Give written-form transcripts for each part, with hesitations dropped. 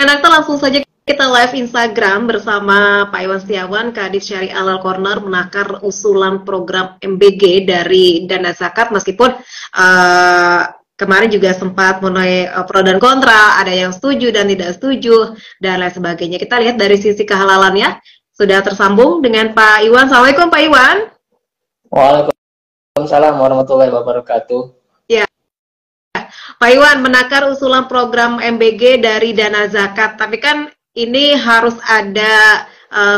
Enaknya langsung saja kita live Instagram bersama Pak Iwan Setiawan, Kadis Syariah Halal Corner, menakar usulan program MBG dari dana zakat, meskipun kemarin juga sempat menuai pro dan kontra, ada yang setuju dan tidak setuju, dan lain sebagainya. Kita lihat dari sisi kehalalan ya. Sudah tersambung dengan Pak Iwan. Assalamualaikum Pak Iwan. Waalaikumsalam warahmatullahi wabarakatuh. Ya, Pak Iwan menakar usulan program MBG dari dana zakat, tapi kan ini harus ada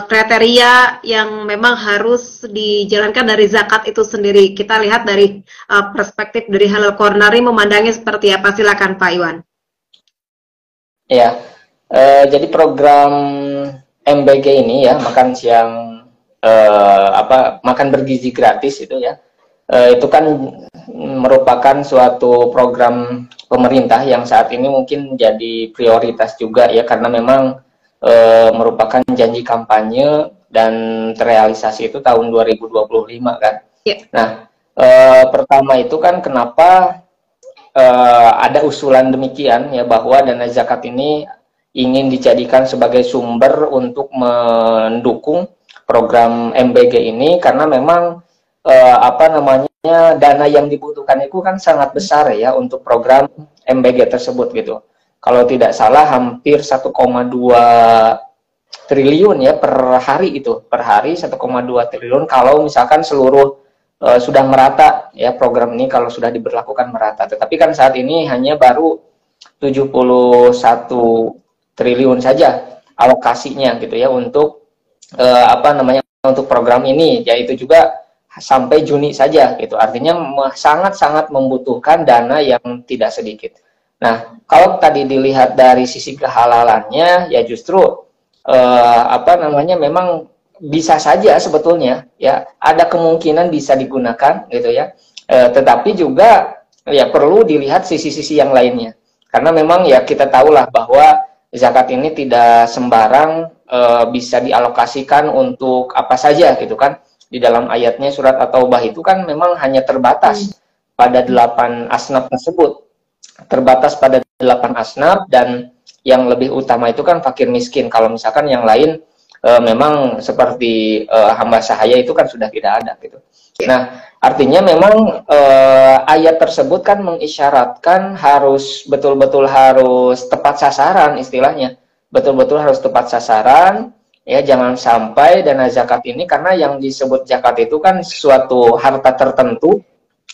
kriteria yang memang harus dijalankan dari zakat itu sendiri. Kita lihat dari perspektif dari Halal Corner ini memandangnya seperti apa? Silakan Pak Iwan. Ya, jadi program MBG ini ya, makan siang makan bergizi gratis itu ya, itu kan merupakan suatu program pemerintah yang saat ini mungkin jadi prioritas juga ya, karena memang merupakan janji kampanye dan terrealisasi itu tahun 2025 kan. Yeah. Nah, pertama itu kan kenapa ada usulan demikian ya, bahwa dana zakat ini ingin dijadikan sebagai sumber untuk mendukung program MBG ini, karena memang dana yang dibutuhkan itu kan sangat besar ya untuk program MBG tersebut gitu. Kalau tidak salah hampir 1,2 triliun ya per hari itu. Per hari 1,2 triliun kalau misalkan seluruh sudah merata ya, program ini kalau sudah diberlakukan merata. Tetapi kan saat ini hanya baru 71 triliun saja alokasinya gitu ya untuk untuk program ini, yaitu juga sampai Juni saja gitu. Artinya sangat-sangat membutuhkan dana yang tidak sedikit. Nah, kalau tadi dilihat dari sisi kehalalannya ya justru memang bisa saja sebetulnya ya, ada kemungkinan bisa digunakan gitu ya. Tetapi juga ya perlu dilihat sisi-sisi yang lainnya. Karena memang ya kita tahulah bahwa zakat ini tidak sembarang bisa dialokasikan untuk apa saja gitu kan. Di dalam ayatnya surat At-Taubah itu kan memang hanya terbatas pada 8 asnaf tersebut. Terbatas pada 8 asnaf, dan yang lebih utama itu kan fakir miskin. Kalau misalkan yang lain memang seperti hamba sahaya itu kan sudah tidak ada gitu. Nah, artinya memang ayat tersebut kan mengisyaratkan harus betul-betul harus tepat sasaran istilahnya. Betul-betul harus tepat sasaran ya, jangan sampai dana zakat ini, karena yang disebut zakat itu kan suatu harta tertentu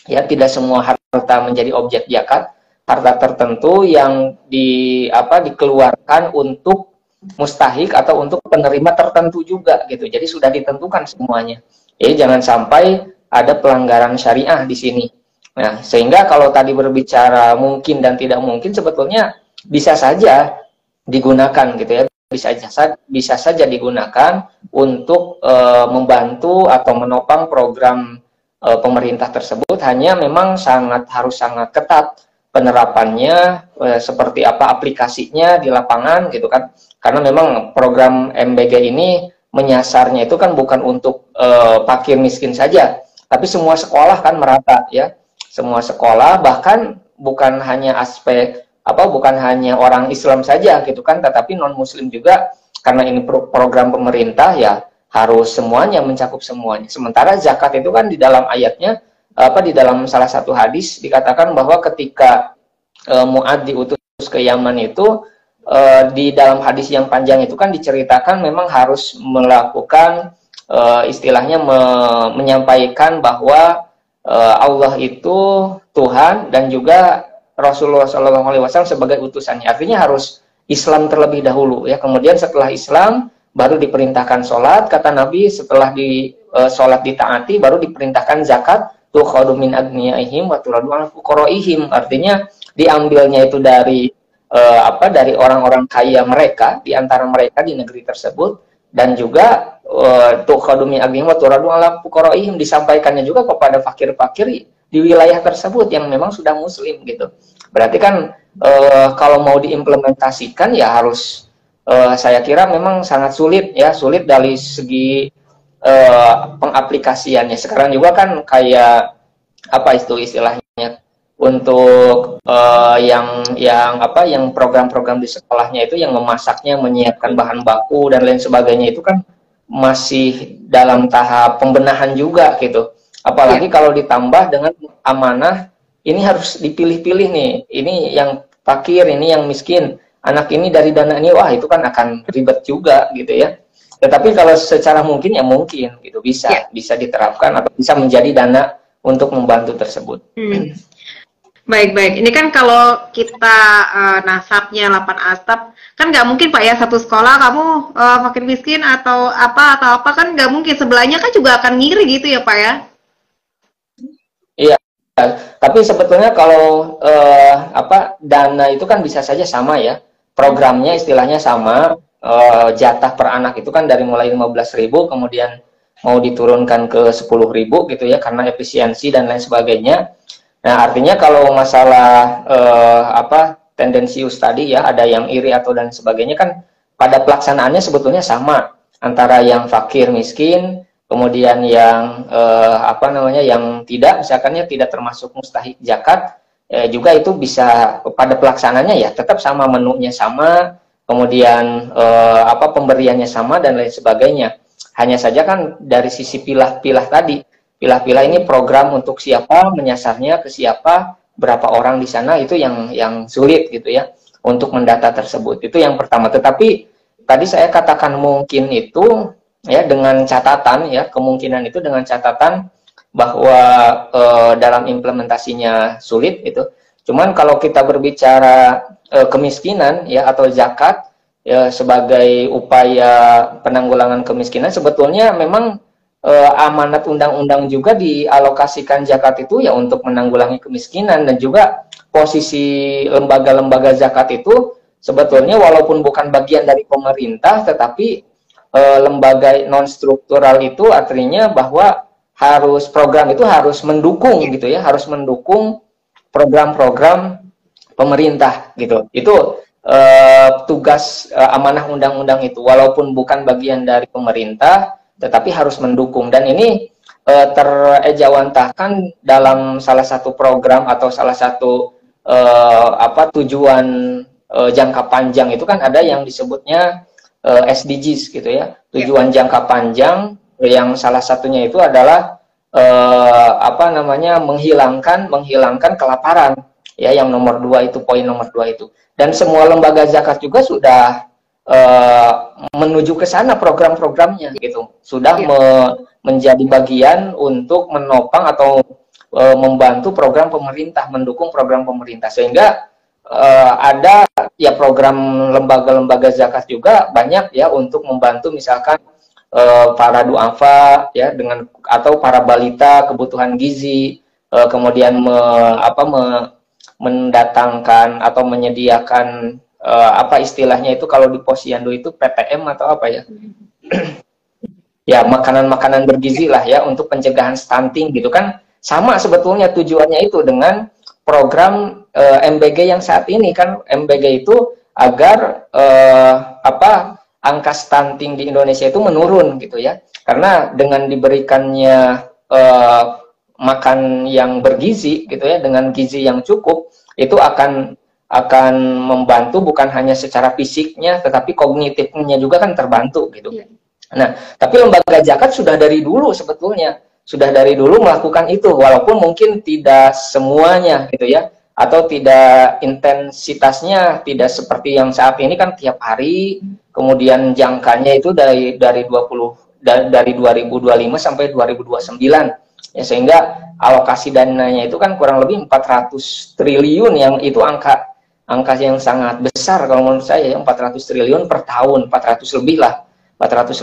ya, tidak semua harta menjadi objek zakat. Harta tertentu yang dikeluarkan untuk mustahik atau untuk penerima tertentu juga gitu. Jadi sudah ditentukan semuanya. Jadi jangan sampai ada pelanggaran syariah di sini. Nah, sehingga kalau tadi berbicara mungkin dan tidak mungkin, sebetulnya bisa saja digunakan gitu ya. Bisa saja digunakan untuk membantu atau menopang program pemerintah tersebut. Hanya memang harus sangat ketat penerapannya, seperti apa aplikasinya di lapangan gitu kan. Karena memang program MBG ini menyasarnya itu kan bukan untuk fakir miskin saja, tapi semua sekolah kan merata ya. Semua sekolah, bahkan bukan hanya bukan hanya orang Islam saja gitu kan, tetapi non muslim juga, karena ini program pemerintah ya harus semuanya, mencakup semuanya. Sementara zakat itu kan di dalam ayatnya di dalam salah satu hadis dikatakan bahwa ketika Mu'ad diutus ke Yaman itu, di dalam hadis yang panjang itu kan diceritakan memang harus melakukan istilahnya menyampaikan bahwa Allah itu Tuhan dan juga Rasulullah SAW sebagai utusannya. Artinya harus Islam terlebih dahulu ya. Kemudian setelah Islam baru diperintahkan sholat. Kata Nabi, setelah sholat ditaati baru diperintahkan zakat. Tukhadu min agniyaihim wa turadu an fuqaraihim. Artinya diambilnya itu dari orang-orang kaya mereka, di antara mereka di negeri tersebut, dan juga tukhadu min agniyaihim wa turadu an fuqaraihim, disampaikannya juga kepada fakir-fakir di wilayah tersebut yang memang sudah muslim gitu. Berarti kan kalau mau diimplementasikan ya harus saya kira memang sangat sulit ya, sulit dari segi pengaplikasiannya. Sekarang juga kan kayak apa itu istilahnya, untuk yang program-program di sekolahnya itu yang memasaknya, menyiapkan bahan baku dan lain sebagainya itu kan masih dalam tahap pembenahan juga gitu. Apalagi kalau ditambah dengan amanah, ini harus dipilih-pilih nih, ini yang fakir, ini yang miskin, anak ini dari dana ini, wah itu kan akan ribet juga gitu ya. Tetapi kalau secara mungkin ya mungkin gitu bisa diterapkan atau bisa menjadi dana untuk membantu tersebut. Baik. Ini kan kalau kita nasabnya 8 atap, kan nggak mungkin Pak ya satu sekolah kamu makin miskin atau apa kan nggak mungkin, sebelahnya kan juga akan ngiri gitu ya Pak ya? Iya, tapi sebetulnya kalau dana itu kan bisa saja sama ya, programnya istilahnya sama, jatah per anak itu kan dari mulai 15.000 kemudian mau diturunkan ke 10.000 gitu ya karena efisiensi dan lain sebagainya. Nah, artinya kalau masalah tendensius tadi ya, ada yang iri atau dan sebagainya kan pada pelaksanaannya sebetulnya sama antara yang fakir miskin, kemudian yang yang tidak, misalkannya tidak termasuk mustahik zakat, juga itu bisa pada pelaksanaannya ya tetap sama, menunya sama, kemudian pemberiannya sama dan lain sebagainya. Hanya saja kan dari sisi pilah-pilah tadi. Pilah-pilah ini program untuk siapa, menyasarnya ke siapa, berapa orang di sana, itu yang sulit gitu ya untuk mendata tersebut. Itu yang pertama. Tetapi tadi saya katakan mungkin itu ya dengan catatan ya, kemungkinan itu dengan catatan bahwa dalam implementasinya sulit itu. Cuman kalau kita berbicara kemiskinan ya atau zakat ya sebagai upaya penanggulangan kemiskinan, sebetulnya memang amanat undang-undang juga dialokasikan zakat itu ya untuk menanggulangi kemiskinan, dan juga posisi lembaga-lembaga zakat itu sebetulnya walaupun bukan bagian dari pemerintah, tetapi lembaga non struktural itu artinya bahwa program itu harus mendukung gitu ya, harus mendukung program-program pemerintah gitu. Itu tugas amanah undang-undang itu, walaupun bukan bagian dari pemerintah tetapi harus mendukung. Dan ini terejawantahkan dalam salah satu program atau salah satu tujuan jangka panjang itu kan ada yang disebutnya SDGs gitu ya, tujuan jangka panjang, yang salah satunya itu adalah menghilangkan kelaparan ya, yang nomor 2 itu, poin nomor 2 itu. Dan semua lembaga zakat juga sudah menuju ke sana program-programnya gitu, sudah menjadi bagian untuk menopang atau membantu program pemerintah, mendukung program pemerintah, sehingga ada ya program lembaga-lembaga zakat juga banyak ya untuk membantu misalkan para duafa ya dengan atau para balita kebutuhan gizi, kemudian mendatangkan atau menyediakan istilahnya itu kalau di Posyandu itu PTM atau apa ya ya makanan-makanan bergizi lah ya untuk pencegahan stunting gitu kan, sama sebetulnya tujuannya itu dengan program MBG yang saat ini kan. MBG itu agar angka stunting di Indonesia itu menurun gitu ya, karena dengan diberikannya makan yang bergizi gitu ya, dengan gizi yang cukup, itu akan membantu bukan hanya secara fisiknya tetapi kognitifnya juga kan terbantu gitu. Nah, tapi lembaga zakat sudah dari dulu sebetulnya melakukan itu, walaupun mungkin tidak semuanya gitu ya, atau tidak intensitasnya tidak seperti yang saat ini kan tiap hari, kemudian jangkanya itu dari 2025 sampai 2029 ya, sehingga alokasi dananya itu kan kurang lebih 400 triliun, yang itu angka yang sangat besar kalau menurut saya ya, 400 triliun per tahun, 400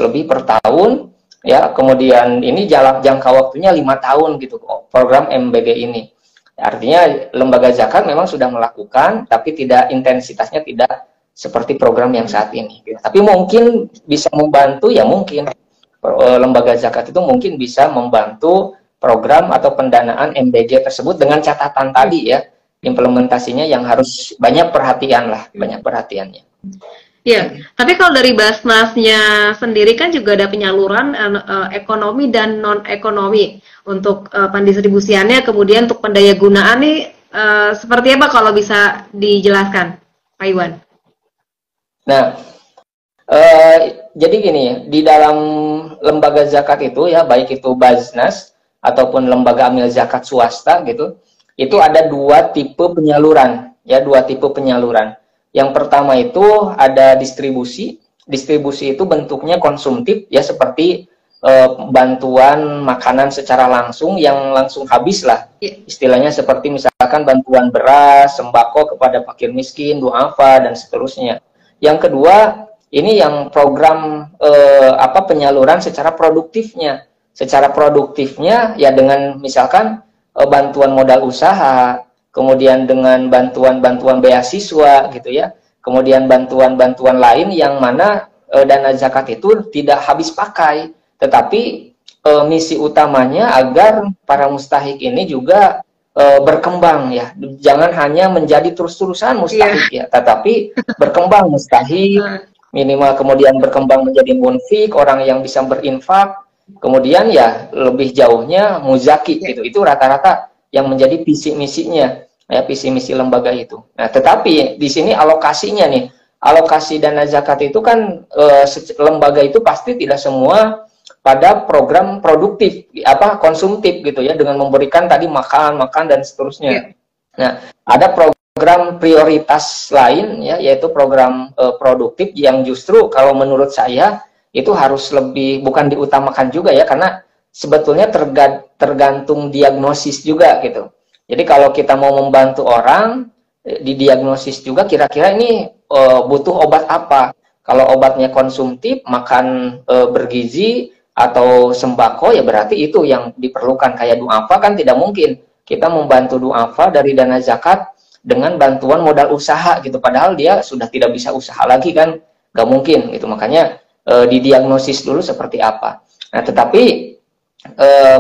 lebih per tahun ya. Kemudian ini jangka waktunya 5 tahun gitu program MBG ini. Artinya lembaga zakat memang sudah melakukan, tapi intensitasnya tidak seperti program yang saat ini gitu. Tapi mungkin bisa membantu ya, mungkin lembaga zakat itu mungkin bisa membantu program atau pendanaan MBG tersebut, dengan catatan tadi ya, implementasinya yang harus banyak perhatiannya. Ya, tapi kalau dari Basnasnya sendiri kan juga ada penyaluran ekonomi dan non ekonomi untuk pendistribusiannya, kemudian untuk pendaya gunaan nih seperti apa kalau bisa dijelaskan, Pak Iwan? Nah, jadi gini ya, di dalam lembaga zakat itu ya, baik itu Baznas ataupun lembaga amil zakat swasta gitu, itu ada dua tipe penyaluran, ya, dua tipe penyaluran. Yang pertama itu ada distribusi. Distribusi itu bentuknya konsumtif, ya, seperti bantuan makanan secara langsung yang langsung habis lah. Istilahnya seperti misalkan bantuan beras, sembako kepada fakir miskin, duafa, dan seterusnya. Yang kedua, ini yang program penyaluran secara produktifnya. Secara produktifnya ya dengan misalkan bantuan modal usaha, kemudian dengan bantuan-bantuan beasiswa gitu ya. Kemudian bantuan-bantuan lain yang mana dana zakat itu tidak habis pakai, tetapi misi utamanya agar para mustahik ini juga berkembang ya. Jangan hanya menjadi terus-terusan mustahik ya, tetapi berkembang mustahik, minimal kemudian berkembang menjadi munfik, orang yang bisa berinfak, kemudian ya lebih jauhnya muzaki gitu. Itu rata-rata yang menjadi visi misinya ya, visi misi lembaga itu. Nah, tetapi di sini alokasinya nih, alokasi dana zakat itu kan lembaga itu pasti tidak semua pada program produktif konsumtif gitu ya, dengan memberikan tadi makan dan seterusnya. Nah, ada program prioritas lain ya, yaitu program produktif yang justru kalau menurut saya itu harus lebih, bukan diutamakan juga ya, karena sebetulnya tergantung diagnosis juga gitu. Jadi kalau kita mau membantu orang, didiagnosis juga kira-kira ini butuh obat apa. Kalau obatnya konsumtif, makan bergizi, atau sembako, ya berarti itu yang diperlukan. Kayak duafa kan tidak mungkin kita membantu duafa dari dana zakat dengan bantuan modal usaha gitu. Padahal dia sudah tidak bisa usaha lagi kan, nggak mungkin gitu. Makanya didiagnosis dulu seperti apa. Nah, tetapi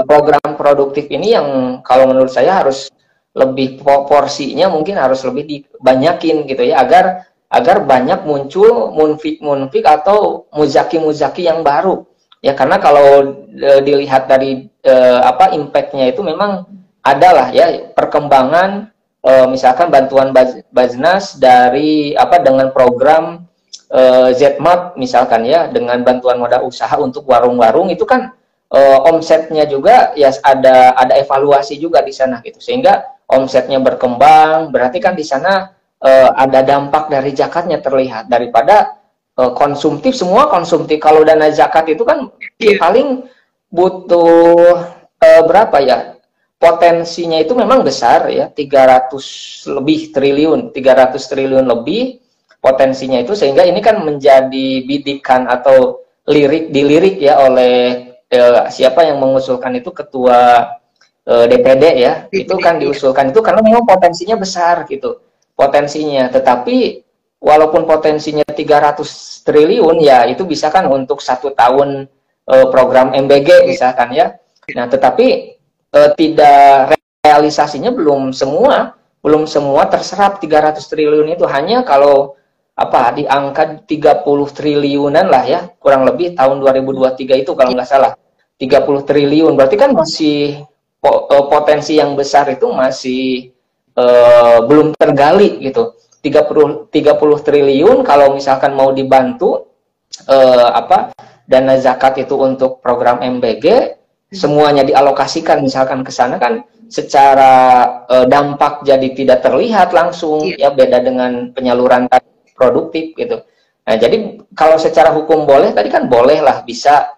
program produktif ini yang kalau menurut saya harus lebih porsinya mungkin harus lebih dibanyakin gitu ya, agar banyak muncul munfik atau muzaki yang baru ya, karena kalau dilihat dari impact-nya itu memang adalah ya perkembangan misalkan bantuan Baznas dari dengan program ZMAP misalkan ya, dengan bantuan modal usaha untuk warung-warung itu kan omsetnya juga ya ada evaluasi juga di sana gitu, sehingga omsetnya berkembang, berarti kan di sana ada dampak dari zakatnya terlihat daripada konsumtif. Semua konsumtif. Kalau dana zakat itu kan paling butuh berapa ya, potensinya itu memang besar ya, 300 triliun lebih potensinya itu, sehingga ini kan menjadi bidikan atau dilirik ya oleh siapa yang mengusulkan itu, ketua DPD ya, itu kan diusulkan itu karena memang potensinya besar gitu, potensinya. Tetapi walaupun potensinya 300 triliun ya, itu bisa kan untuk 1 tahun program MBG misalkan ya. Nah, tetapi tidak, realisasinya belum semua terserap 300 triliun itu. Hanya kalau di angka 30 triliunan lah ya, kurang lebih tahun 2023 itu kalau nggak salah 30 triliun. Berarti kan masih potensi yang besar itu masih belum tergali gitu. 30 triliun kalau misalkan mau dibantu dana zakat itu untuk program MBG, semuanya dialokasikan misalkan ke sana kan secara dampak jadi tidak terlihat langsung ya, beda dengan penyaluran produktif gitu. Nah, jadi kalau secara hukum boleh, tadi kan boleh lah, bisa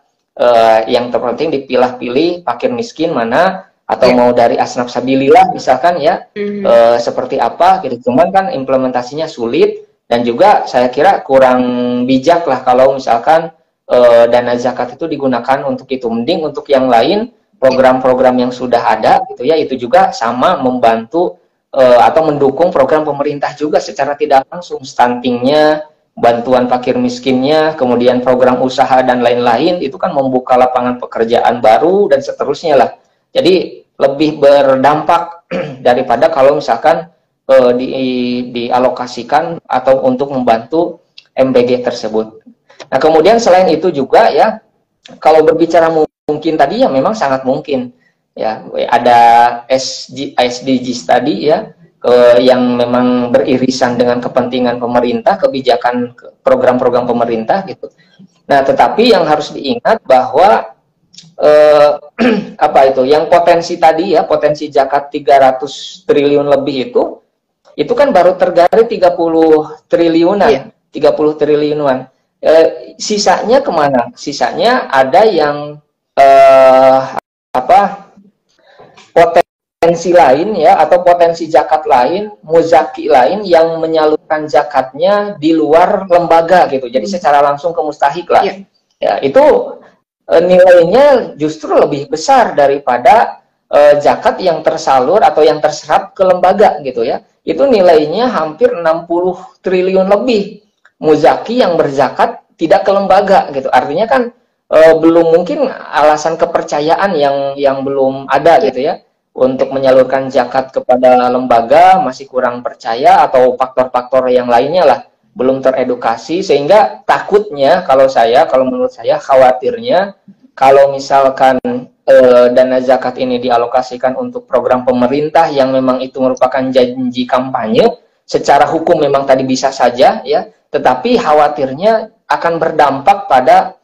yang terpenting dipilah-pilih fakir miskin mana, atau mau dari asnaf sabilillah misalkan ya, seperti apa gitu. Cuman kan implementasinya sulit, dan juga saya kira kurang bijak lah kalau misalkan dana zakat itu digunakan untuk itu. Mending untuk yang lain, program-program yang sudah ada gitu ya, itu juga sama membantu atau mendukung program pemerintah juga secara tidak langsung, stuntingnya, bantuan fakir miskinnya, kemudian program usaha dan lain-lain, itu kan membuka lapangan pekerjaan baru dan seterusnya lah. Jadi lebih berdampak daripada kalau misalkan dialokasikan atau untuk membantu MBG tersebut. Nah, kemudian selain itu juga ya, kalau berbicara mungkin tadi ya memang sangat mungkin ya, ada SDGs tadi ya, yang memang beririsan dengan kepentingan pemerintah, kebijakan program-program pemerintah gitu. Nah, tetapi yang harus diingat bahwa apa itu yang potensi tadi ya, potensi zakat 300 triliun lebih itu kan baru tergali 30 triliunan, yeah. 30 triliunan. Sisanya kemana? Sisanya ada yang potensi lain ya, atau potensi zakat lain, muzaki lain yang menyalurkan zakatnya di luar lembaga gitu. Jadi secara langsung ke mustahik lah. Yeah. Ya, itu nilainya justru lebih besar daripada zakat yang tersalur atau yang terserap ke lembaga gitu ya. Itu nilainya hampir 60 triliun lebih. Muzaki yang berzakat tidak ke lembaga gitu. Artinya kan belum mungkin alasan kepercayaan yang belum ada gitu ya. Untuk menyalurkan zakat kepada lembaga masih kurang percaya atau faktor-faktor yang lainnya lah belum teredukasi, sehingga takutnya kalau menurut saya khawatirnya kalau misalkan dana zakat ini dialokasikan untuk program pemerintah yang memang itu merupakan janji kampanye, secara hukum memang tadi bisa saja ya, tetapi khawatirnya akan berdampak pada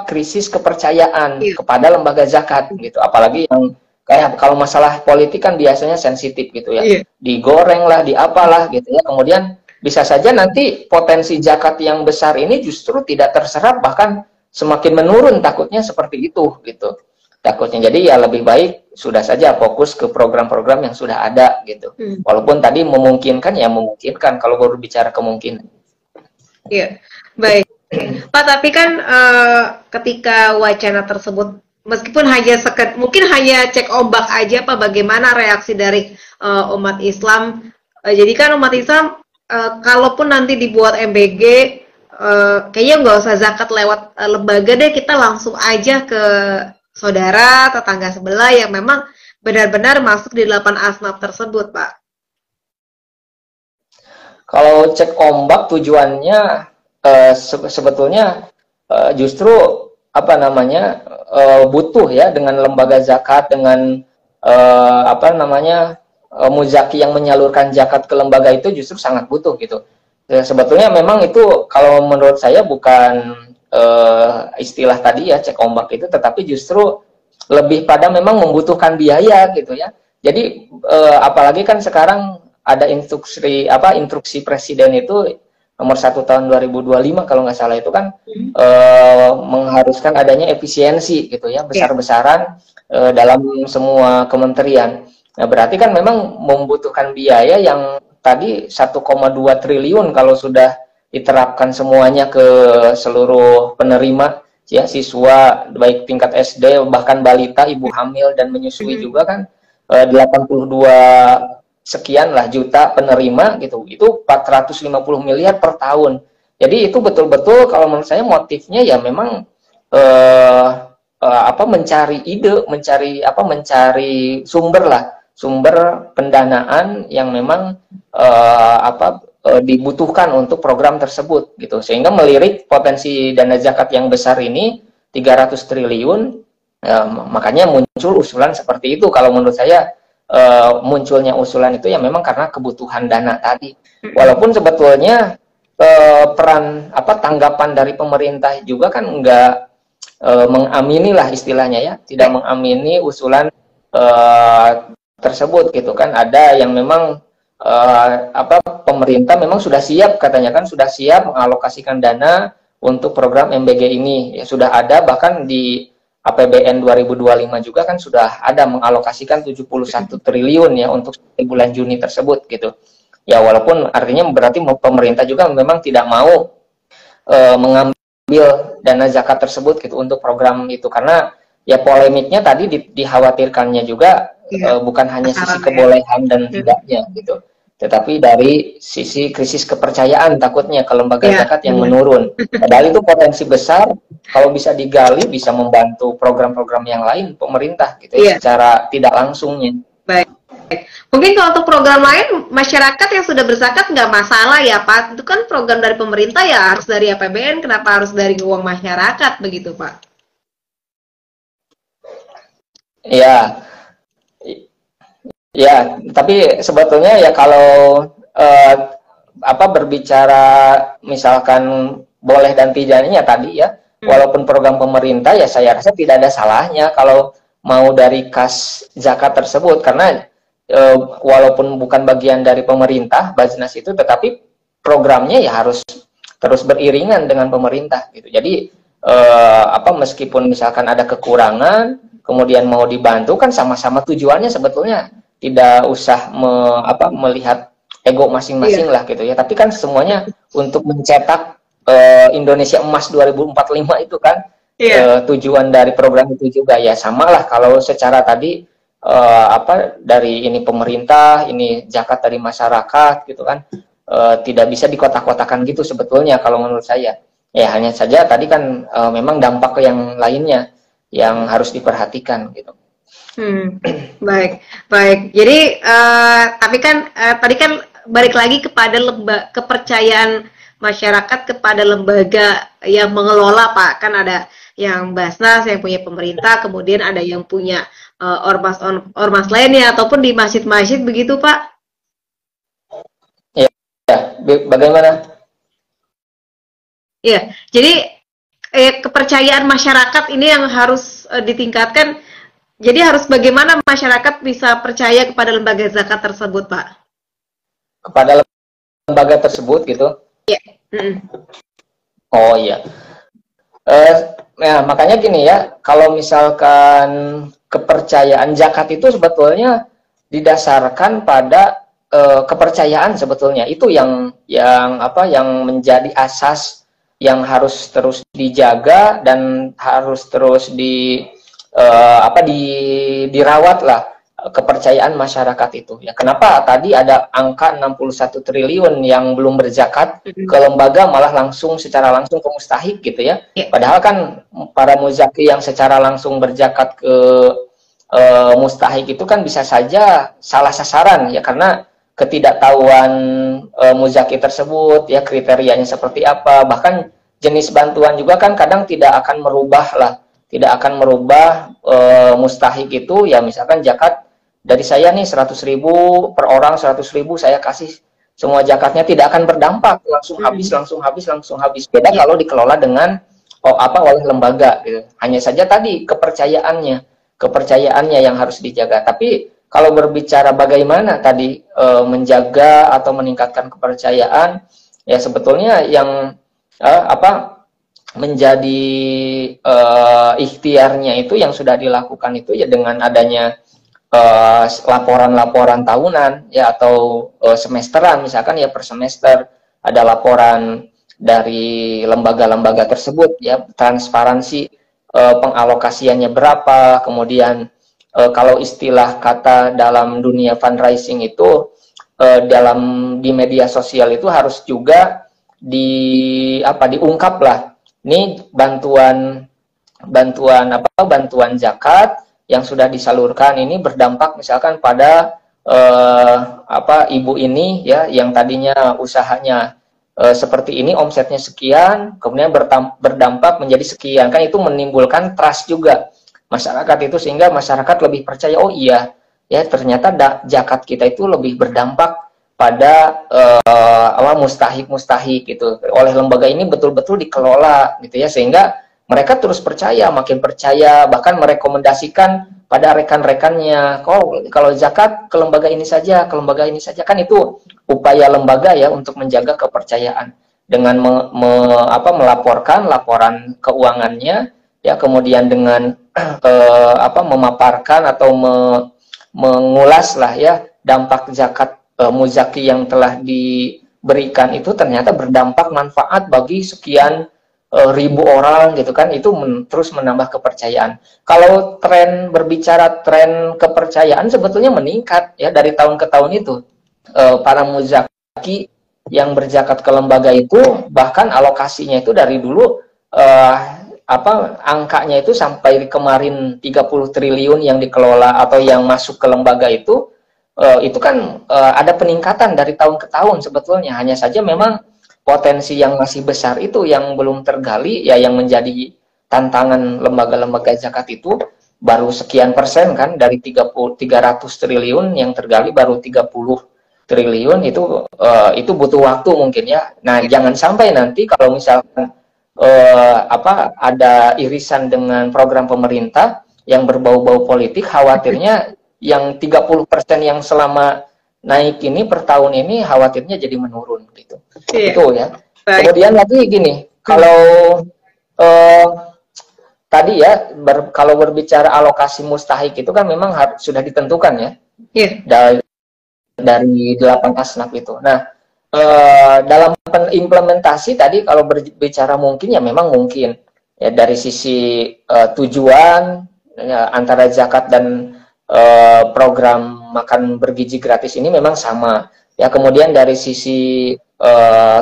krisis kepercayaan kepada lembaga zakat gitu. Apalagi yang kayak kalau masalah politik kan biasanya sensitif gitu ya, digoreng lah, diapalah gitu ya, kemudian bisa saja nanti potensi zakat yang besar ini justru tidak terserap, bahkan semakin menurun, takutnya seperti itu gitu. Takutnya, jadi ya lebih baik sudah saja fokus ke program-program yang sudah ada gitu. Walaupun tadi memungkinkan ya memungkinkan kalau baru bicara kemungkinan. Iya, baik. Pak, tapi kan ketika wacana tersebut meskipun mungkin hanya cek ombak aja Pak, bagaimana reaksi dari umat Islam. Jadi kan umat Islam kalaupun nanti dibuat MBG, kayaknya nggak usah zakat lewat lembaga deh, kita langsung aja ke saudara, tetangga sebelah yang memang benar-benar masuk di 8 asnaf tersebut, Pak. Kalau cek ombak tujuannya sebetulnya justru butuh ya dengan lembaga zakat, dengan muzaki yang menyalurkan zakat ke lembaga itu justru sangat butuh gitu. Sebetulnya memang itu kalau menurut saya bukan istilah tadi ya cek ombak itu, tetapi justru lebih pada memang membutuhkan biaya gitu ya. Jadi apalagi kan sekarang ada instruksi presiden itu nomor 1 tahun 2025 kalau nggak salah, itu kan mengharuskan adanya efisiensi gitu ya, besar-besaran dalam semua kementerian. Nah, berarti kan memang membutuhkan biaya yang tadi 1,2 triliun kalau sudah diterapkan semuanya ke seluruh penerima ya, siswa baik tingkat SD bahkan balita, ibu hamil dan menyusui juga kan 82 sekian lah juta penerima gitu. Itu 450 miliar per tahun. Jadi itu betul-betul kalau menurut saya motifnya ya memang mencari ide, mencari sumber pendanaan yang memang dibutuhkan untuk program tersebut gitu, sehingga melirik potensi dana zakat yang besar ini 300 triliun. Makanya muncul usulan seperti itu. Kalau menurut saya munculnya usulan itu ya memang karena kebutuhan dana tadi, walaupun sebetulnya peran tanggapan dari pemerintah juga kan enggak mengamini lah istilahnya ya, tidak mengamini usulan tersebut gitu kan. Ada yang memang pemerintah memang sudah siap, katanya kan sudah siap mengalokasikan dana untuk program MBG ini ya, sudah ada, bahkan di APBN 2025 juga kan sudah ada mengalokasikan 71 triliun ya untuk bulan Juni tersebut gitu ya. Walaupun artinya berarti pemerintah juga memang tidak mau mengambil dana zakat tersebut gitu untuk program itu, karena ya polemiknya tadi dikhawatirkannya juga bukan hanya sisi kebolehan dan tidaknya gitu, tetapi dari sisi krisis kepercayaan takutnya ke lembaga zakat yang menurun. Padahal itu potensi besar, kalau bisa digali bisa membantu program-program yang lain pemerintah gitu ya, secara tidak langsungnya. Baik. Mungkin kalau untuk program lain masyarakat yang sudah berzakat nggak masalah ya Pak, itu kan program dari pemerintah ya harus dari APBN, kenapa harus dari uang masyarakat begitu Pak? Ya, Ya, tapi sebetulnya ya kalau eh, berbicara misalkan boleh dan tidaknya tadi ya, walaupun program pemerintah ya saya rasa tidak ada salahnya kalau mau dari kas zakat tersebut karena walaupun bukan bagian dari pemerintah Bajnas itu, tetapi programnya ya harus terus beriringan dengan pemerintah gitu. Jadi meskipun misalkan ada kekurangan, kemudian mau dibantu kan sama-sama tujuannya sebetulnya tidak usah melihat ego masing-masing lah gitu ya. Tapi kan semuanya untuk mencetak Indonesia Emas 2045 itu kan tujuan dari program itu juga ya. Samalah kalau secara tadi dari ini pemerintah, ini zakat dari masyarakat gitu kan, tidak bisa dikotak-kotakan gitu sebetulnya kalau menurut saya. Ya hanya saja tadi kan memang dampak yang lainnya yang harus diperhatikan gitu. Baik, baik. Jadi, tapi kan tadi kan balik lagi kepada kepercayaan masyarakat kepada lembaga yang mengelola, Pak. Kan ada yang Basnas yang punya pemerintah, kemudian ada yang punya ormas lainnya, ataupun di masjid-masjid begitu, Pak. Ya, bagaimana? Iya, jadi kepercayaan masyarakat ini yang harus ditingkatkan. Jadi harus bagaimana masyarakat bisa percaya kepada lembaga zakat tersebut, Pak? Kepada lembaga tersebut gitu? Iya. Oh iya. Makanya gini ya, kalau misalkan kepercayaan zakat itu sebetulnya didasarkan pada kepercayaan sebetulnya itu yang menjadi asas yang harus terus dijaga dan harus terus dirawat lah kepercayaan masyarakat itu ya. Kenapa tadi ada angka 61 triliun yang belum berzakat ke lembaga malah langsung secara langsung ke mustahik gitu ya. Padahal kan para muzaki yang secara langsung berzakat ke mustahik itu kan bisa saja salah sasaran ya, karena ketidaktahuan muzaki tersebut ya, kriterianya seperti apa, bahkan jenis bantuan juga kan kadang tidak akan merubah mustahik itu ya. Misalkan zakat dari saya nih 100.000 per orang, 100.000 saya kasih semua zakatnya, tidak akan berdampak langsung habis. Beda kalau dikelola dengan oleh lembaga gitu. Hanya saja tadi kepercayaannya yang harus dijaga. Tapi kalau berbicara bagaimana tadi menjaga atau meningkatkan kepercayaan ya, sebetulnya yang menjadi ikhtiarnya itu yang sudah dilakukan itu ya dengan adanya laporan-laporan tahunan ya atau semesteran, misalkan ya per semester ada laporan dari lembaga-lembaga tersebut ya, transparansi pengalokasiannya berapa, kemudian kalau istilah kata dalam dunia fundraising itu di media sosial itu harus juga diungkap lah, ini bantuan zakat yang sudah disalurkan ini berdampak misalkan pada ibu ini ya, yang tadinya usahanya seperti ini, omsetnya sekian, kemudian berdampak menjadi sekian, kan itu menimbulkan trust juga masyarakat itu, sehingga masyarakat lebih percaya, oh iya ya ternyata zakat kita itu lebih berdampak pada mustahik gitu oleh lembaga ini, betul-betul dikelola gitu ya, sehingga mereka terus percaya, makin percaya, bahkan merekomendasikan pada rekan-rekannya, kalau zakat ke lembaga ini saja, kan itu upaya lembaga ya untuk menjaga kepercayaan dengan melaporkan laporan keuangannya ya, kemudian dengan memaparkan atau mengulas lah ya dampak zakat muzaki yang telah diberikan itu ternyata berdampak manfaat bagi sekian ribu orang gitu kan, itu terus menambah kepercayaan. Kalau berbicara tren kepercayaan sebetulnya meningkat ya dari tahun ke tahun itu. Para muzaki yang berzakat ke lembaga itu bahkan alokasinya itu dari dulu angkanya itu sampai kemarin 30 triliun yang dikelola atau yang masuk ke lembaga itu kan ada peningkatan dari tahun ke tahun sebetulnya. Hanya saja memang potensi yang masih besar itu yang belum tergali ya, yang menjadi tantangan lembaga-lembaga zakat itu baru sekian persen kan dari 300 triliun yang tergali baru 30 triliun itu butuh waktu mungkin ya. Nah, jangan sampai nanti kalau misalkan ada irisan dengan program pemerintah yang berbau-bau politik, khawatirnya yang 30% yang selama naik ini per tahun ini khawatirnya jadi menurun gitu. Itu ya. Kemudian lagi gini, kalau tadi ya kalau berbicara alokasi mustahik itu kan memang sudah ditentukan ya. Dari 8 asnaf itu. Nah, dalam implementasi tadi kalau berbicara mungkin ya memang mungkin ya dari sisi tujuan ya, antara zakat dan program makan bergizi gratis ini memang sama ya. Kemudian dari sisi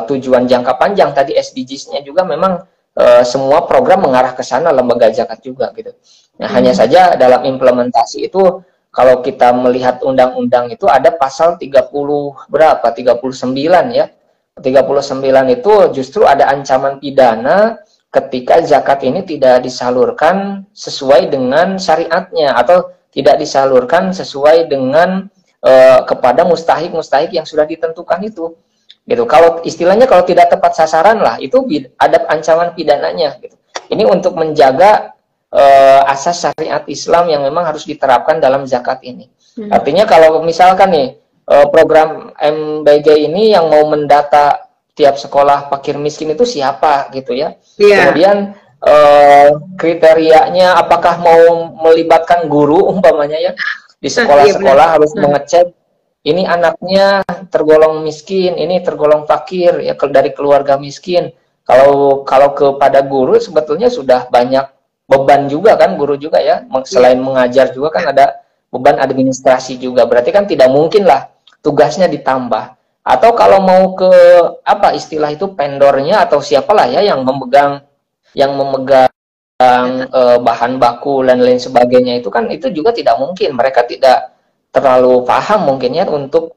tujuan jangka panjang tadi SDGs-nya juga memang semua program mengarah ke sana, lembaga zakat juga gitu. Nah, hanya saja dalam implementasi itu kalau kita melihat undang-undang itu ada pasal 39 ya. 39 itu justru ada ancaman pidana ketika zakat ini tidak disalurkan sesuai dengan syariatnya atau tidak disalurkan sesuai dengan kepada mustahik-mustahik yang sudah ditentukan itu. Gitu. Kalau istilahnya kalau tidak tepat sasaran lah itu ada ancaman pidananya gitu. Ini untuk menjaga asas syariat Islam yang memang harus diterapkan dalam zakat ini. Artinya kalau misalkan nih program MBG ini yang mau mendata tiap sekolah fakir miskin itu siapa gitu ya. Kemudian kriterianya apakah mau melibatkan guru umpamanya ya di sekolah-sekolah harus mengecek ini anaknya tergolong miskin, ini tergolong fakir ya dari keluarga miskin. Kalau kepada guru sebetulnya sudah banyak beban juga kan guru juga ya, selain mengajar juga kan ada beban administrasi juga, berarti kan tidak mungkin lah tugasnya ditambah. Atau kalau mau ke apa istilah itu vendornya atau siapalah ya yang memegang bahan baku dan lain sebagainya itu kan itu juga tidak mungkin, mereka tidak terlalu paham mungkin ya untuk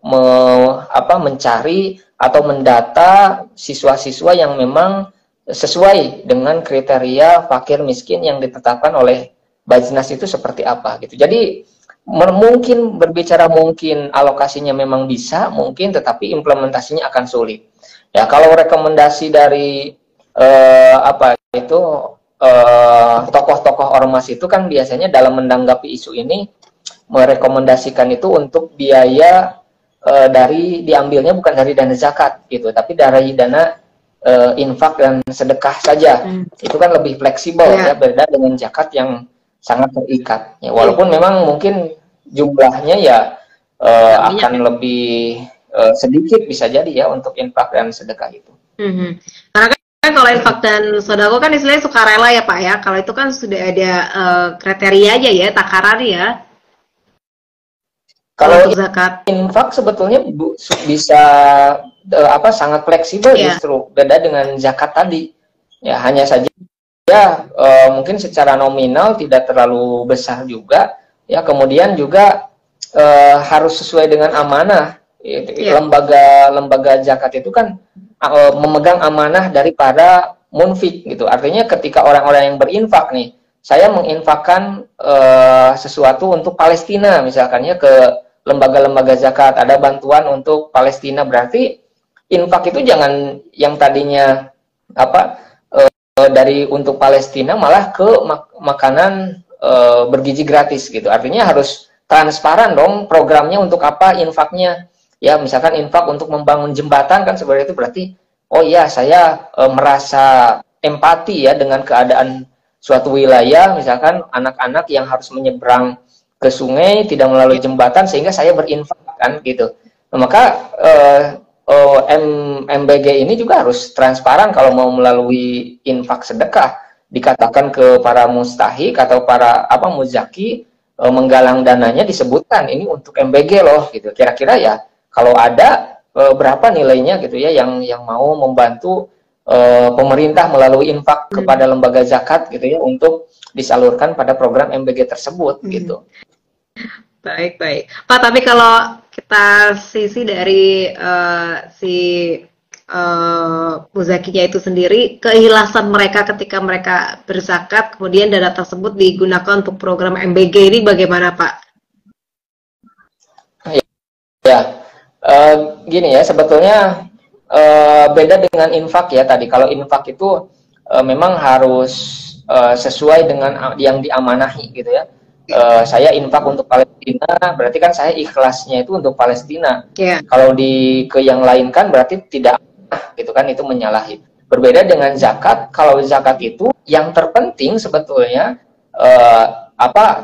mencari atau mendata siswa-siswa yang memang sesuai dengan kriteria fakir miskin yang ditetapkan oleh Bajnas itu seperti apa gitu. Jadi mungkin berbicara mungkin alokasinya memang bisa mungkin, tetapi implementasinya akan sulit. Ya kalau rekomendasi dari tokoh-tokoh ormas itu kan biasanya dalam menanggapi isu ini merekomendasikan itu untuk biaya diambilnya bukan dari dana zakat gitu, tapi dari dana infak dan sedekah saja. Itu kan lebih fleksibel ya, beda dengan zakat yang sangat terikat ya, walaupun memang mungkin jumlahnya ya akan lebih sedikit bisa jadi ya untuk infak dan sedekah itu. Karena kan kalau infak dan sedekah kan istilahnya sukarela ya Pak ya, kalau itu kan sudah ada kriterianya ya, takarannya ya. Kalau zakat infak sebetulnya bisa sangat fleksibel justru, beda dengan zakat tadi. Ya hanya saja ya mungkin secara nominal tidak terlalu besar juga. Ya kemudian juga harus sesuai dengan amanah. Lembaga zakat itu kan memegang amanah daripada munfik gitu. Artinya ketika orang-orang yang berinfak nih, saya menginfakkan sesuatu untuk Palestina misalkan ya ke lembaga-lembaga zakat, ada bantuan untuk Palestina, berarti infak itu jangan yang tadinya dari untuk Palestina malah ke makanan bergizi gratis gitu. Artinya harus transparan dong programnya untuk apa infaknya. Ya misalkan infak untuk membangun jembatan kan sebenarnya itu berarti oh iya saya merasa empati ya dengan keadaan suatu wilayah, misalkan anak-anak yang harus menyeberang ke sungai tidak melalui jembatan sehingga saya berinfak kan gitu. Nah, maka MBG ini juga harus transparan kalau mau melalui infak sedekah, dikatakan ke para mustahik atau para muzaki menggalang dananya disebutkan ini untuk MBG loh gitu. Kira-kira ya kalau ada berapa nilainya gitu ya yang mau membantu pemerintah melalui infak kepada lembaga zakat gitu ya untuk disalurkan pada program MBG tersebut gitu. Baik. Pak, tapi kalau kita sisi dari si muzakinya itu sendiri, keikhlasan mereka ketika mereka berzakat, kemudian dana tersebut digunakan untuk program MBG ini bagaimana Pak? Ya, gini ya, sebetulnya beda dengan infak ya tadi. Kalau infak itu memang harus sesuai dengan yang diamanahi gitu ya. Saya infak untuk Palestina, berarti kan saya ikhlasnya itu untuk Palestina. Yeah. Kalau ke yang lain kan berarti tidak, gitu kan, itu menyalahi. Berbeda dengan zakat. Kalau zakat itu yang terpenting sebetulnya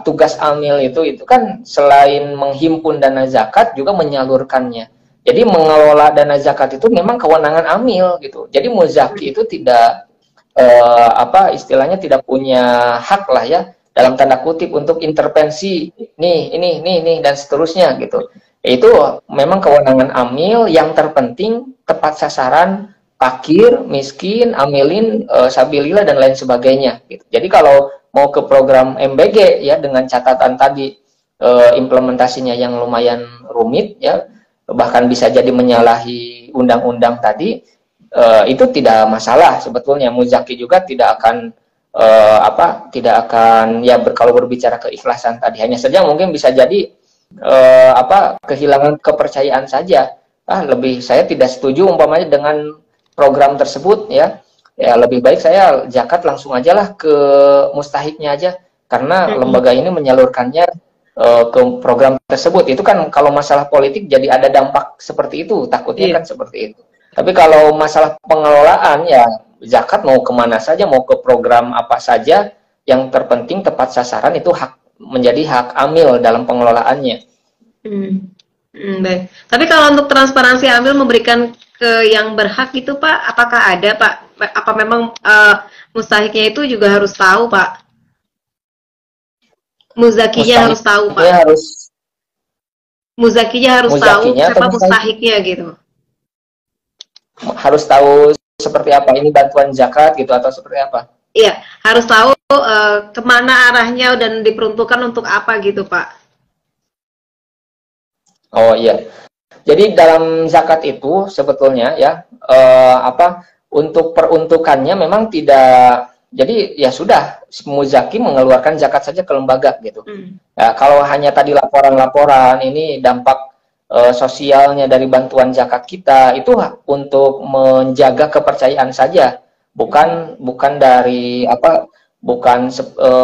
tugas amil itu kan selain menghimpun dana zakat juga menyalurkannya. Jadi mengelola dana zakat itu memang kewenangan amil gitu. Jadi muzaki itu tidak istilahnya tidak punya hak lah ya, dalam tanda kutip, untuk intervensi ini dan seterusnya gitu. Itu memang kewenangan amil. Yang terpenting tepat sasaran, fakir, miskin, amilin, sabilillah dan lain sebagainya gitu. Jadi kalau mau ke program MBG ya dengan catatan tadi implementasinya yang lumayan rumit ya, bahkan bisa jadi menyalahi undang-undang tadi, itu tidak masalah sebetulnya. Muzaki juga tidak akan kalau berbicara keikhlasan tadi, hanya saja mungkin bisa jadi kehilangan kepercayaan saja. Saya tidak setuju umpamanya dengan program tersebut ya. Ya lebih baik saya zakat langsung aja lah ke mustahiknya aja, karena lembaga ini menyalurkannya ke program tersebut. Itu kan kalau masalah politik jadi ada dampak seperti itu, takutnya kan seperti itu. Tapi kalau masalah pengelolaan ya zakat mau kemana saja, mau ke program apa saja, yang terpenting tepat sasaran, itu menjadi hak amil dalam pengelolaannya. Baik. Tapi kalau untuk transparansi amil memberikan ke yang berhak itu Pak, apakah ada Pak? Apa memang mustahiknya itu juga harus tahu Pak? Muzakinya harus tahu Pak? Muzakinya harus tahu siapa mustahiknya gitu. Harus tahu seperti apa, ini bantuan zakat gitu atau seperti apa? Iya, harus tahu kemana arahnya dan diperuntukkan untuk apa gitu Pak. Oh iya, jadi dalam zakat itu sebetulnya ya untuk peruntukannya memang tidak, jadi ya sudah, muzaki mengeluarkan zakat saja ke lembaga gitu. Ya, kalau hanya tadi laporan-laporan ini dampak sosialnya dari bantuan zakat kita, itu untuk menjaga kepercayaan saja, bukan dari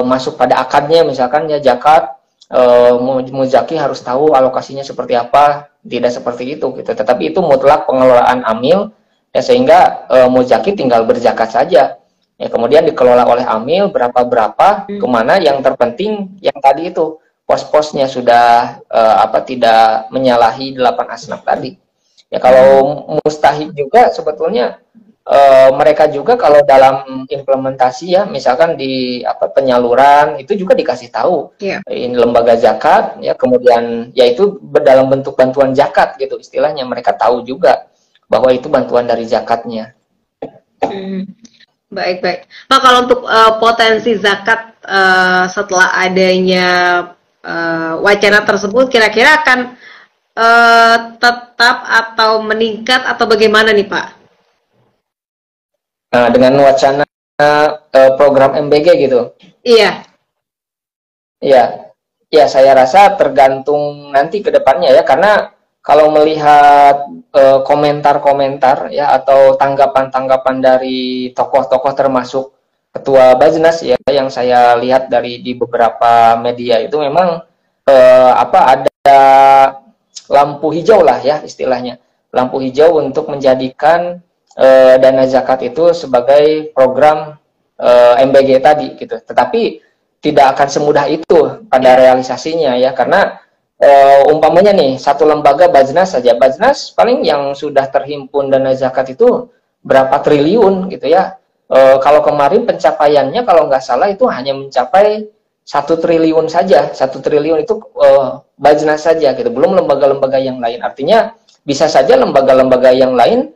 masuk pada akadnya. Misalkan ya zakat muzaki harus tahu alokasinya seperti apa, tidak seperti itu gitu. Tetapi itu mutlak pengelolaan amil ya, sehingga muzaki tinggal berzakat saja ya, kemudian dikelola oleh amil berapa kemana. Yang terpenting yang tadi itu pos-posnya sudah tidak menyalahi 8 asnaf tadi ya. Kalau mustahik juga sebetulnya mereka juga kalau dalam implementasi ya, misalkan di penyaluran itu juga dikasih tahu ini lembaga zakat ya, kemudian yaitu dalam bentuk bantuan zakat gitu istilahnya, mereka tahu juga bahwa itu bantuan dari zakatnya. Baik. Pak, kalau untuk potensi zakat setelah adanya wacana tersebut, kira-kira akan tetap atau meningkat atau bagaimana nih Pak? Nah, dengan wacana program MBG gitu. Iya. Ya, saya rasa tergantung nanti ke depannya ya, karena kalau melihat komentar-komentar ya atau tanggapan-tanggapan dari tokoh-tokoh termasuk Ketua Bajnas ya, yang saya lihat di beberapa media itu memang ada lampu hijau lah ya istilahnya, lampu hijau untuk menjadikan dana zakat itu sebagai program MBG tadi gitu. Tetapi tidak akan semudah itu pada realisasinya ya, karena umpamanya nih satu lembaga Bajnas saja, Bajnas paling yang sudah terhimpun dana zakat itu berapa triliun gitu ya. Kalau kemarin pencapaiannya kalau nggak salah itu hanya mencapai 1 triliun saja. 1 triliun itu Bajnas saja gitu, belum lembaga-lembaga yang lain. Artinya bisa saja lembaga-lembaga yang lain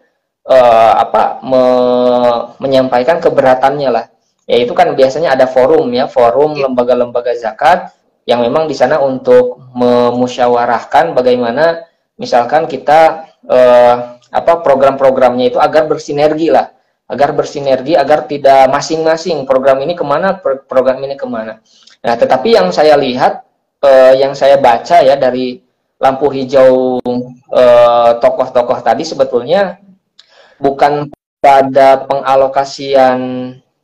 menyampaikan keberatannya lah. Ya itu kan biasanya ada forum ya, forum lembaga-lembaga zakat yang memang di sana untuk memusyawarahkan bagaimana misalkan kita apa program-programnya itu agar bersinergi lah, agar tidak masing-masing program ini kemana, program ini kemana. Nah, tetapi yang saya lihat, yang saya baca ya dari lampu hijau tokoh-tokoh tadi sebetulnya bukan pada pengalokasian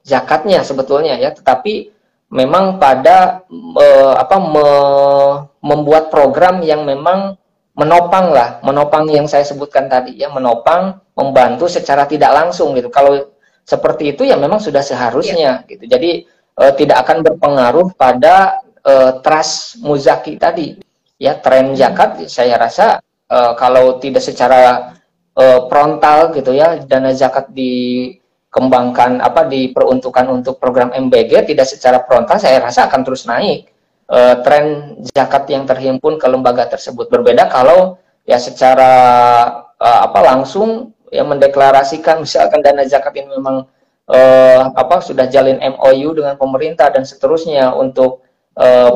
zakatnya sebetulnya ya, tetapi memang pada membuat program yang memang menopang yang saya sebutkan tadi ya, menopang, membantu secara tidak langsung gitu. Kalau seperti itu ya memang sudah seharusnya gitu. Jadi tidak akan berpengaruh pada trust muzaki tadi ya, tren zakat. Saya rasa kalau tidak secara frontal gitu ya, dana zakat dikembangkan diperuntukkan untuk program MBG tidak secara frontal, saya rasa akan terus naik tren zakat yang terhimpun ke lembaga tersebut. Berbeda kalau ya secara langsung ya mendeklarasikan misalkan dana zakat ini memang sudah jalin MOU dengan pemerintah dan seterusnya untuk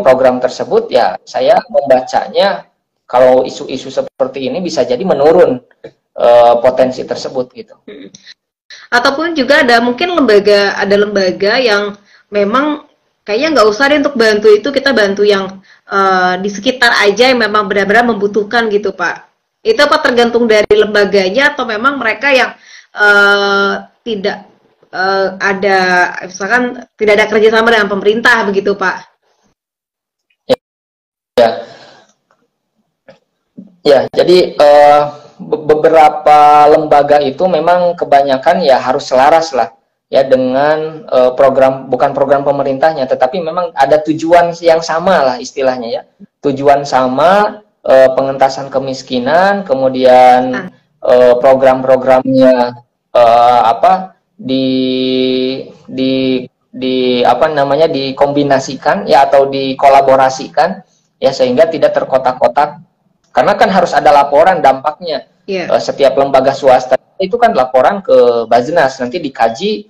program tersebut, ya saya membacanya kalau isu-isu seperti ini bisa jadi menurun potensi tersebut gitu. Ataupun juga ada mungkin lembaga yang memang kayaknya nggak usah deh untuk bantu itu, kita bantu yang di sekitar aja yang memang benar-benar membutuhkan gitu Pak. Itu apa tergantung dari lembaganya atau memang mereka yang tidak ada, misalkan tidak ada kerjasama dengan pemerintah begitu Pak? Ya, jadi beberapa lembaga itu memang kebanyakan ya harus selaras lah ya dengan bukan program pemerintahnya, tetapi memang ada tujuan yang sama lah istilahnya ya, tujuan sama, pengentasan kemiskinan, kemudian program-programnya dikombinasikan ya atau dikolaborasikan ya sehingga tidak terkotak-kotak. Karena kan harus ada laporan dampaknya. Setiap lembaga swasta itu kan laporan ke Baznas, nanti dikaji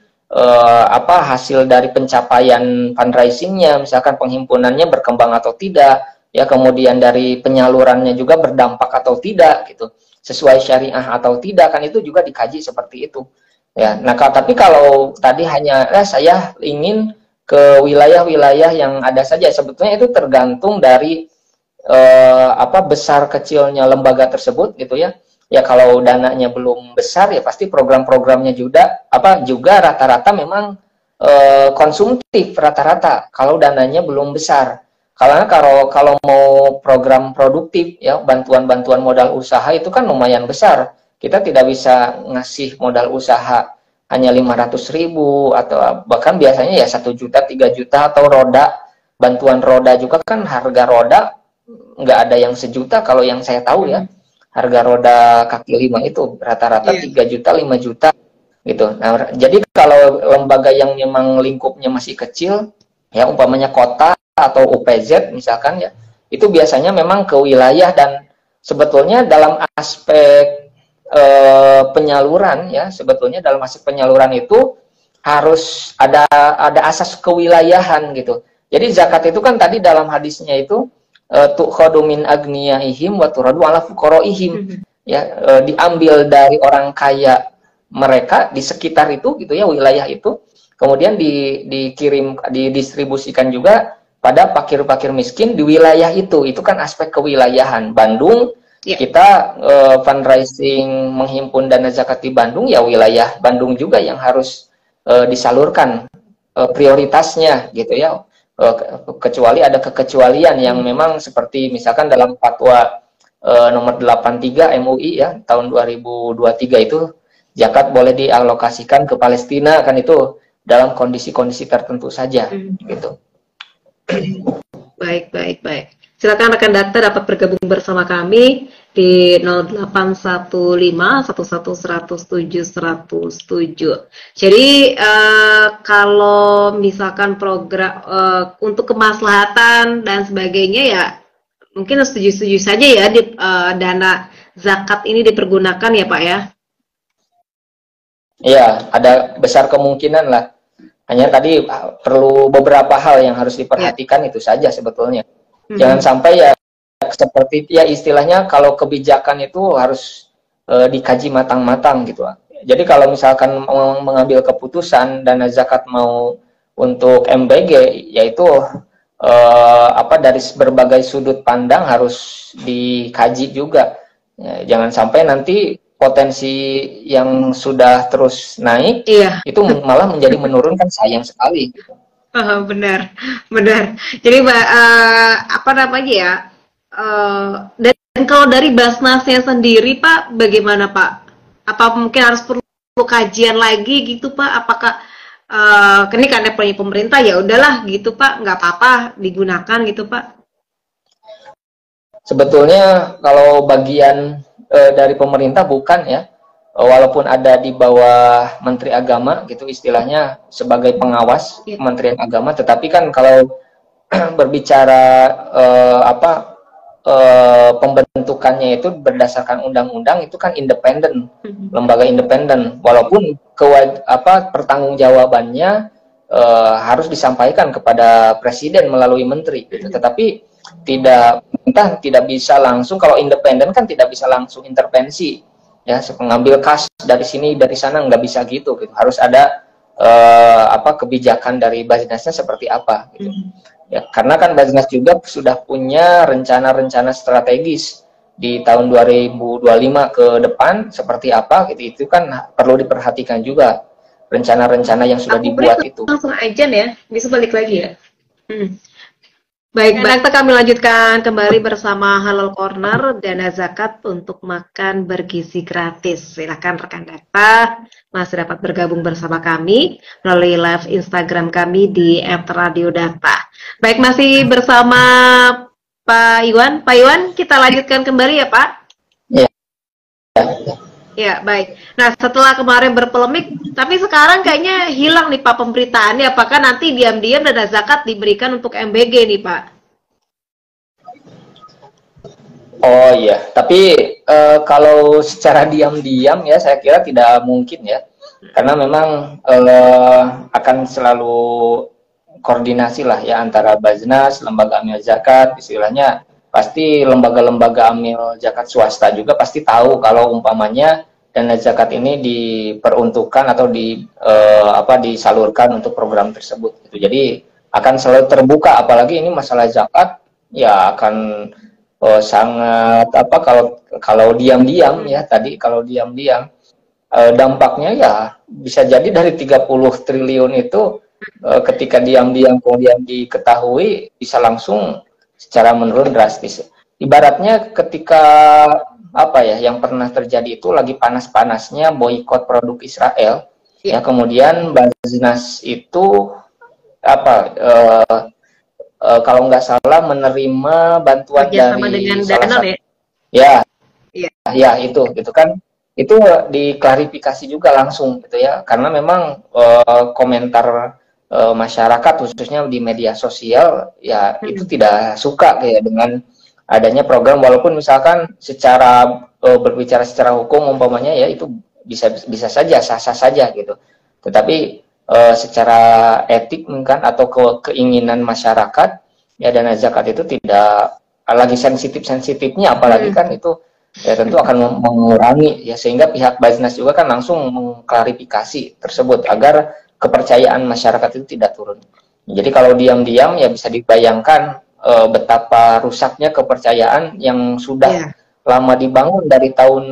hasil dari pencapaian fundraisingnya, misalkan penghimpunannya berkembang atau tidak, ya kemudian dari penyalurannya juga berdampak atau tidak gitu, sesuai syariah atau tidak, kan itu juga dikaji seperti itu. Ya, nah tapi kalau tadi hanya saya ingin ke wilayah-wilayah yang ada saja, sebetulnya itu tergantung dari besar kecilnya lembaga tersebut gitu ya. Ya kalau dananya belum besar ya pasti program-programnya juga rata-rata memang konsumtif rata-rata kalau dananya belum besar. Karena kalau mau program produktif ya, bantuan-bantuan modal usaha itu kan lumayan besar. Kita tidak bisa ngasih modal usaha hanya 500.000 atau bahkan biasanya ya 1 juta, 3 juta, atau bantuan roda juga kan harga roda nggak ada yang 1 juta kalau yang saya tahu ya. Harga roda kaki 5 itu rata-rata 3 juta, 5 juta gitu. Nah, jadi kalau lembaga yang memang lingkupnya masih kecil ya, umpamanya kota atau UPZ misalkan ya, itu biasanya memang ke wilayah, dan sebetulnya dalam aspek penyaluran ya, sebetulnya dalam aspek penyaluran itu harus ada asas kewilayahan gitu. Jadi zakat itu kan tadi dalam hadisnya itu tu'khadu min agniyaihim wa turadu ala fuqaraihim, ya, diambil dari orang kaya mereka di sekitar itu gitu ya, wilayah itu, kemudian didistribusikan juga pada fakir-fakir miskin di wilayah itu kan aspek kewilayahan. Bandung kita fundraising menghimpun dana zakat di Bandung, ya wilayah Bandung juga yang harus disalurkan prioritasnya gitu ya. Kecuali ada kekecualian yang memang seperti misalkan dalam fatwa nomor 83 MUI ya tahun 2023 itu zakat boleh dialokasikan ke Palestina, kan itu dalam kondisi-kondisi tertentu saja gitu. Baik. Silakan rekan data dapat bergabung bersama kami di 081511107107. Jadi kalau misalkan program untuk kemaslahatan dan sebagainya ya mungkin setuju-setuju saja ya dana zakat ini dipergunakan ya Pak ya. Iya, ada besar kemungkinan lah. Hanya tadi perlu beberapa hal yang harus diperhatikan, itu saja sebetulnya. Jangan sampai ya seperti ya istilahnya kalau kebijakan itu harus dikaji matang-matang gitu. Jadi kalau misalkan mau mengambil keputusan dana zakat mau untuk MBG, yaitu dari berbagai sudut pandang harus dikaji juga. Ya, jangan sampai nanti potensi yang sudah terus naik itu malah menjadi menurun, kan sayang sekali. Benar, benar. Jadi apa namanya ya? Dan kalau dari Basnasnya sendiri, Pak, bagaimana, Pak? Apa mungkin harus perlu kajian lagi gitu, Pak? Apakah ini karena pemerintah ya udahlah gitu, Pak, nggak apa-apa digunakan gitu, Pak? Sebetulnya kalau bagian dari pemerintah bukan ya, walaupun ada di bawah Menteri Agama gitu istilahnya sebagai pengawas Kementerian Agama, tetapi kan kalau berbicara pembentukannya itu berdasarkan undang-undang itu kan independen, lembaga independen, walaupun pertanggungjawabannya harus disampaikan kepada presiden melalui menteri gitu. Tetapi tidak bisa langsung, kalau independen kan tidak bisa langsung intervensi ya, mengambil kas dari sini dari sana, nggak bisa gitu. Harus ada kebijakan dari Basnasnya seperti apa gitu. Ya, karena kan Basnas juga sudah punya rencana-rencana strategis di tahun 2025 ke depan seperti apa gitu. Itu kan perlu diperhatikan juga rencana-rencana yang sudah dibuat itu. Langsung aja ya, bisa balik lagi ya. Baik, kami lanjutkan kembali bersama Halal Corner, dana zakat untuk makan bergizi gratis. Silakan rekan data masih dapat bergabung bersama kami melalui live Instagram kami di @radiodata. Baik, masih bersama Pak Iwan. Pak Iwan, kita lanjutkan kembali ya, Pak? Ya. Ya, baik. Nah, setelah kemarin berpolemik, tapi sekarang kayaknya hilang nih Pak pemberitaannya. Apakah nanti diam-diam dana zakat diberikan untuk MBG nih, Pak? Oh iya, tapi kalau secara diam-diam ya saya kira tidak mungkin ya. Karena memang akan selalu koordinasi lah ya antara Basnas, lembaga amil zakat, istilahnya pasti lembaga-lembaga amil zakat swasta juga pasti tahu kalau umpamanya dana zakat ini diperuntukkan atau disalurkan untuk program tersebut gitu. Jadi akan selalu terbuka, apalagi ini masalah zakat ya akan sangat kalau diam-diam ya tadi, kalau diam-diam dampaknya ya bisa jadi dari 30 triliun itu ketika diam-diam kemudian diketahui bisa langsung secara menurun drastis. Ibaratnya ketika yang pernah terjadi itu lagi panas-panasnya boikot produk Israel ya, kemudian Basnas itu kalau nggak salah menerima bantuan dari salah satu ya itu gitu kan, itu diklarifikasi juga langsung gitu ya, karena memang komentar masyarakat khususnya di media sosial ya itu tidak suka kayak dengan adanya program, walaupun misalkan secara berbicara secara hukum umpamanya ya itu bisa saja sah-sah saja gitu, tetapi secara etik kan atau keinginan masyarakat ya dana zakat itu tidak lagi sensitifnya, apalagi kan itu ya tentu akan mengurangi ya, sehingga pihak Basnas juga kan langsung mengklarifikasi tersebut agar kepercayaan masyarakat itu tidak turun. Jadi kalau diam-diam ya bisa dibayangkan betapa rusaknya kepercayaan yang sudah lama dibangun dari tahun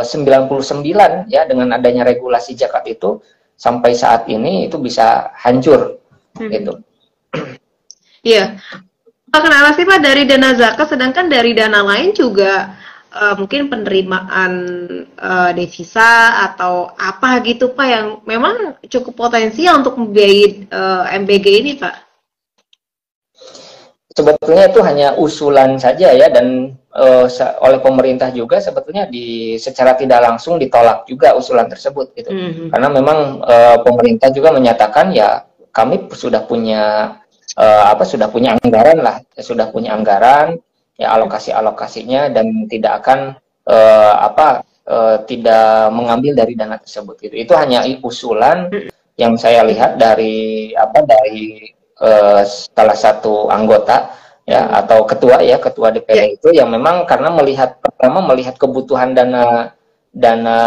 99 ya, dengan adanya regulasi zakat itu sampai saat ini itu bisa hancur gitu. Iya. Kenapa sih Pak dari dana zakat, sedangkan dari dana lain juga mungkin penerimaan devisa atau apa gitu Pak yang memang cukup potensial untuk membiayai MBG ini Pak? Sebetulnya itu hanya usulan saja ya, dan oleh pemerintah juga sebetulnya secara tidak langsung ditolak juga usulan tersebut gitu. Karena memang pemerintah juga menyatakan ya kami sudah punya anggaran lah, sudah punya anggaran ya, alokasinya, dan tidak akan tidak mengambil dari dana tersebut gitu. Itu hanya usulan yang saya lihat dari salah satu anggota ya atau ketua DPR itu yang memang karena melihat kebutuhan dana dana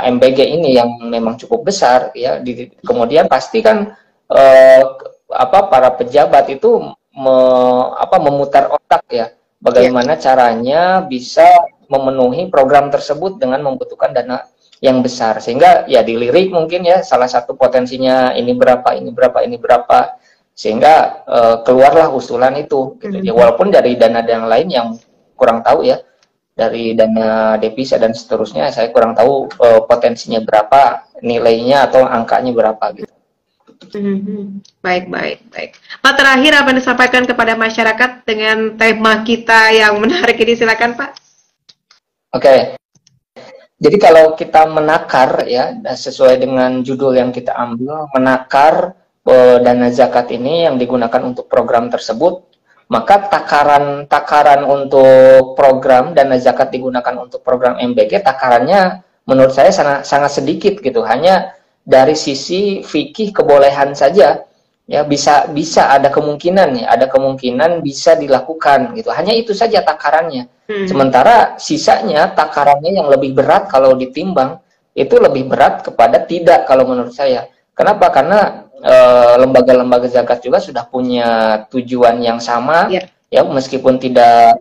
MBG ini yang memang cukup besar ya, kemudian pasti kan para pejabat itu memutar otak ya, bagaimana caranya bisa memenuhi program tersebut dengan membutuhkan dana yang besar, sehingga ya dilirik mungkin ya salah satu potensinya ini berapa, ini berapa, ini berapa, sehingga keluarlah usulan itu gitu ya. Walaupun dari dana yang lain yang kurang tahu ya, dari dana devisa dan seterusnya saya kurang tahu potensinya berapa, nilainya atau angkanya berapa gitu. Baik. Pak, terakhir apa yang disampaikan kepada masyarakat dengan tema kita yang menarik ini, silakan Pak. Oke. Jadi kalau kita menakar ya, sesuai dengan judul yang kita ambil, menakar dana zakat ini yang digunakan untuk program tersebut, maka takaran untuk program dana zakat digunakan untuk program MBG, takarannya menurut saya sangat sedikit gitu, hanya dari sisi fikih kebolehan saja ya, bisa ada kemungkinan ya, ada kemungkinan bisa dilakukan gitu, hanya itu saja takarannya. Sementara sisanya takarannya yang lebih berat kalau ditimbang itu lebih berat kepada tidak kalau menurut saya. Kenapa? Karena lembaga-lembaga zakat juga sudah punya tujuan yang sama ya, meskipun tidak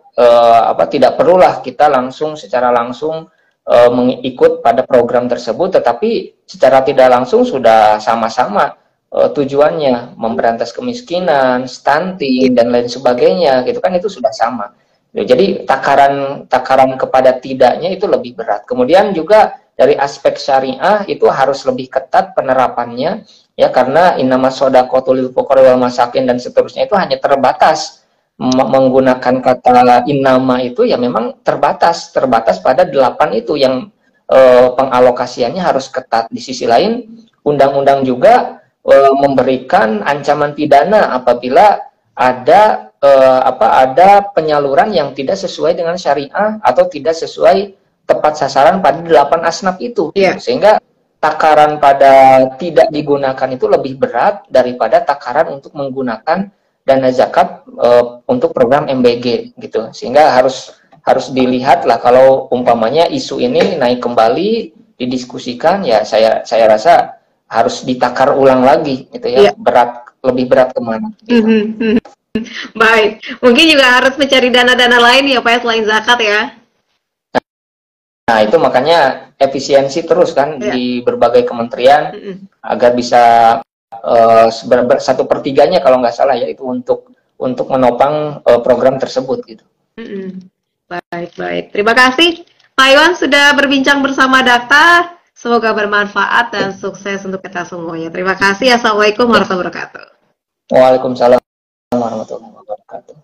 perlulah kita secara langsung mengikut pada program tersebut, tetapi secara tidak langsung sudah sama-sama tujuannya memberantas kemiskinan, stunting dan lain sebagainya gitu kan, itu sudah sama. Jadi takaran kepada tidaknya itu lebih berat. Kemudian juga dari aspek syariah itu harus lebih ketat penerapannya ya, karena innama shadaqatul lil fuqara wal masakin dan seterusnya itu hanya terbatas menggunakan kata innama, itu ya memang terbatas pada 8 itu yang pengalokasiannya harus ketat. Di sisi lain undang-undang juga memberikan ancaman pidana apabila ada penyaluran yang tidak sesuai dengan syariah atau tidak sesuai tepat sasaran pada 8 asnaf itu. Sehingga takaran pada tidak digunakan itu lebih berat daripada takaran untuk menggunakan dana zakat untuk program MBG gitu. Sehingga harus dilihat lah, kalau umpamanya isu ini naik kembali didiskusikan ya, saya rasa harus ditakar ulang lagi gitu ya, lebih berat kemana gitu. Baik, mungkin juga harus mencari dana-dana lain ya Pak, selain zakat ya. Nah itu makanya efisiensi terus kan di berbagai kementerian agar bisa 1/3 kalau nggak salah ya, itu untuk menopang program tersebut gitu. Baik. Terima kasih Pak Iwan sudah berbincang bersama Dakta. Semoga bermanfaat dan sukses untuk kita semuanya. Terima kasih. Assalamualaikum warahmatullahi wabarakatuh. Waalaikumsalam warahmatullahi wabarakatuh.